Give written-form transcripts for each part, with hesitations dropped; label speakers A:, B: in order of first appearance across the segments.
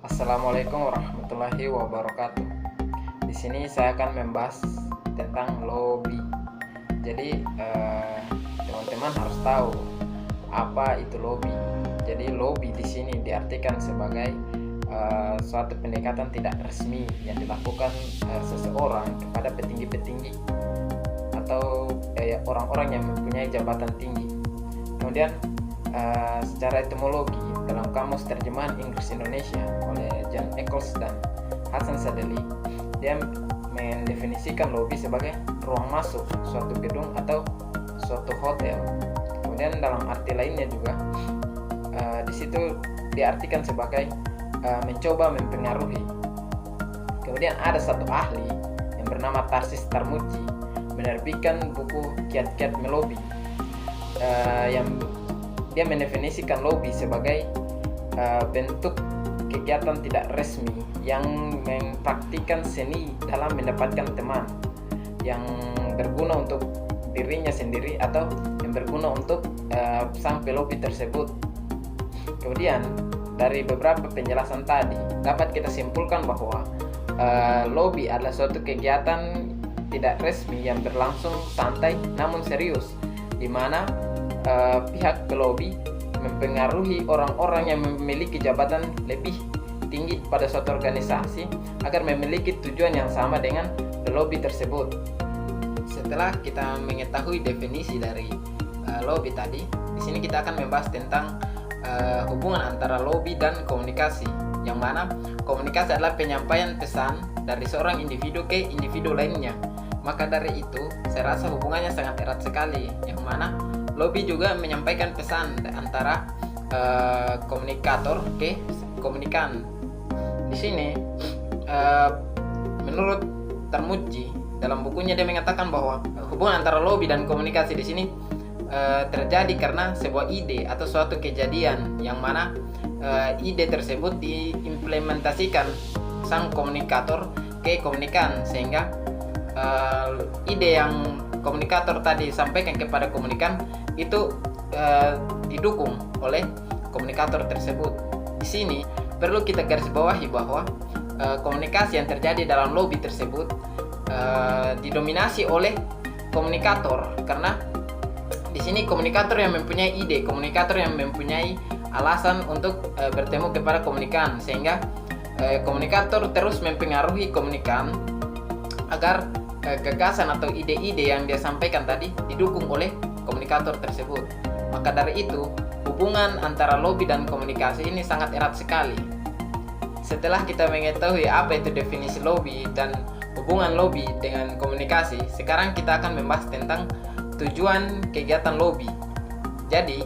A: Assalamualaikum warahmatullahi wabarakatuh. Di sini saya akan membahas tentang lobby. Jadi teman-teman harus tahu apa itu lobby. Jadi lobby di sini diartikan sebagai suatu pendekatan tidak resmi yang dilakukan seseorang kepada petinggi-petinggi atau orang-orang yang mempunyai jabatan tinggi. Kemudian secara etimologi dalam Kamus Terjemahan Inggris Indonesia oleh John Eccles dan Hasan Sadeli, dia mendefinisikan lobby sebagai ruang masuk suatu gedung atau suatu hotel. Kemudian dalam arti lainnya juga di situ diartikan sebagai mencoba mempengaruhi. Kemudian ada satu ahli yang bernama Tarsis Tarmuji menerbitkan buku Kiat-Kiat Melobi yang dia mendefinisikan lobby sebagai bentuk kegiatan tidak resmi yang mempraktikkan seni dalam mendapatkan teman yang berguna untuk dirinya sendiri atau yang berguna untuk sang pelobi tersebut. Kemudian dari beberapa penjelasan tadi dapat kita simpulkan bahwa lobby adalah suatu kegiatan tidak resmi yang berlangsung santai namun serius, di mana pihak pelobi mempengaruhi orang-orang yang memiliki jabatan lebih tinggi pada suatu organisasi agar memiliki tujuan yang sama dengan pelobi tersebut. Setelah kita mengetahui definisi dari lobby tadi, di sini kita akan membahas tentang hubungan antara lobby dan komunikasi, yang mana komunikasi adalah penyampaian pesan dari seorang individu ke individu lainnya. Maka dari itu, saya rasa hubungannya sangat erat sekali, yang mana lobby juga menyampaikan pesan antara komunikator ke komunikan. Di sini, menurut Tarmuji dalam bukunya dia mengatakan bahwa hubungan antara lobby dan komunikasi di sini terjadi karena sebuah ide atau suatu kejadian yang mana ide tersebut diimplementasikan sang komunikator ke komunikan, sehingga ide yang komunikator tadi sampaikan kepada komunikan itu didukung oleh komunikator tersebut. Di sini perlu kita garis bawahi bahwa komunikasi yang terjadi dalam lobby tersebut didominasi oleh komunikator, karena di sini komunikator yang mempunyai ide, komunikator yang mempunyai alasan untuk bertemu kepada komunikan, sehingga komunikator terus mempengaruhi komunikan agar gagasan atau ide-ide yang dia sampaikan tadi didukung oleh komunikator tersebut. Maka dari itu, hubungan antara lobby dan komunikasi ini sangat erat sekali. Setelah kita mengetahui apa itu definisi lobby dan hubungan lobby dengan komunikasi, sekarang kita akan membahas tentang tujuan kegiatan lobby. Jadi,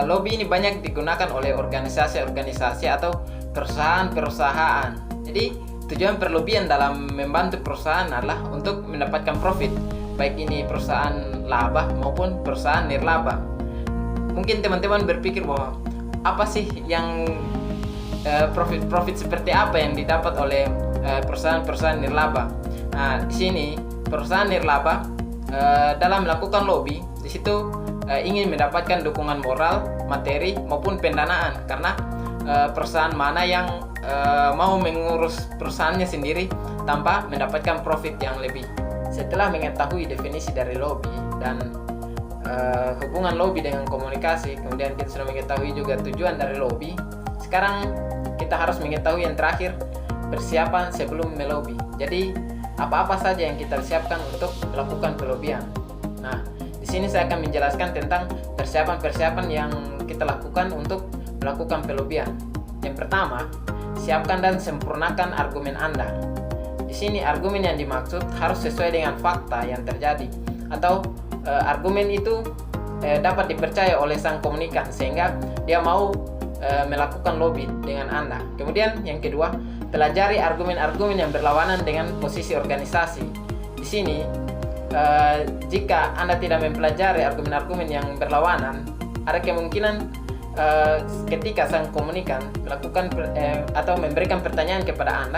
A: lobby ini banyak digunakan oleh organisasi-organisasi atau perusahaan-perusahaan. Jadi, tujuan perlobian dalam membantu perusahaan adalah untuk mendapatkan profit, baik ini perusahaan laba maupun perusahaan nirlaba. Mungkin teman-teman berpikir bahwa apa sih yang profit seperti apa yang didapat oleh perusahaan-perusahaan nirlaba. Nah, di sini perusahaan nirlaba dalam melakukan lobby di situ ingin mendapatkan dukungan moral, materi maupun pendanaan, karena perusahaan mana yang mau mengurus perusahaannya sendiri tanpa mendapatkan profit yang lebih. Setelah mengetahui definisi dari lobby dan hubungan lobby dengan komunikasi, kemudian kita sudah mengetahui juga tujuan dari lobby. Sekarang kita harus mengetahui yang terakhir, persiapan sebelum melobi. Jadi apa-apa saja yang kita siapkan untuk melakukan pelobian. Nah, di sini saya akan menjelaskan tentang persiapan-persiapan yang kita lakukan untuk melakukan pelobian. Yang pertama, siapkan dan sempurnakan argumen Anda. Di sini argumen yang dimaksud harus sesuai dengan fakta yang terjadi, atau argumen itu dapat dipercaya oleh sang komunikan sehingga dia mau melakukan lobby dengan Anda. Kemudian yang kedua, pelajari argumen-argumen yang berlawanan dengan posisi organisasi. Di sini jika Anda tidak mempelajari argumen-argumen yang berlawanan, ada kemungkinan ketika sang komunikan melakukan atau memberikan pertanyaan kepada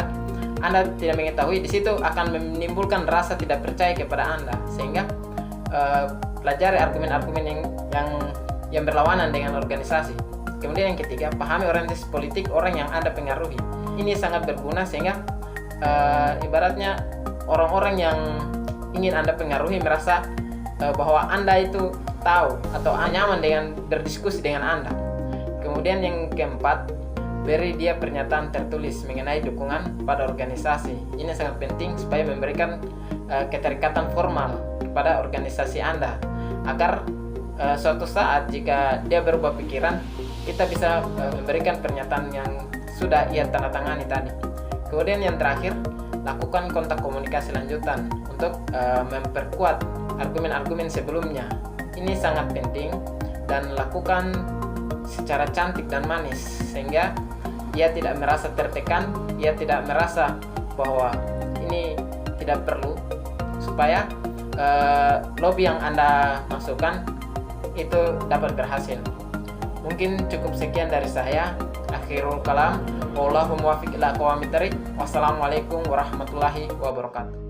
A: Anda tidak mengetahui, di situ akan menimbulkan rasa tidak percaya kepada Anda, sehingga pelajari argumen-argumen yang berlawanan dengan organisasi. Kemudian yang ketiga, pahami orientasi politik orang yang Anda pengaruhi. Ini sangat berguna sehingga ibaratnya orang-orang yang ingin Anda pengaruhi merasa bahwa Anda itu tahu atau nyaman dengan berdiskusi dengan Anda. Kemudian yang keempat, beri dia pernyataan tertulis mengenai dukungan pada organisasi. Ini sangat penting supaya memberikan keterikatan formal kepada organisasi Anda, agar suatu saat jika dia berubah pikiran, kita bisa memberikan pernyataan yang sudah ia tanda tangani tadi. Kemudian yang terakhir, lakukan kontak komunikasi lanjutan untuk memperkuat argumen-argumen sebelumnya. Ini sangat penting dan lakukan secara cantik dan manis sehingga ia tidak merasa tertekan, ia tidak merasa bahwa ini tidak perlu, supaya lobby yang Anda masukkan itu dapat berhasil. Mungkin cukup sekian dari saya. Akhirul kalam, wallahu muwaffiq ila aqwamit thoriq. Wassalamualaikum warahmatullahi wabarakatuh.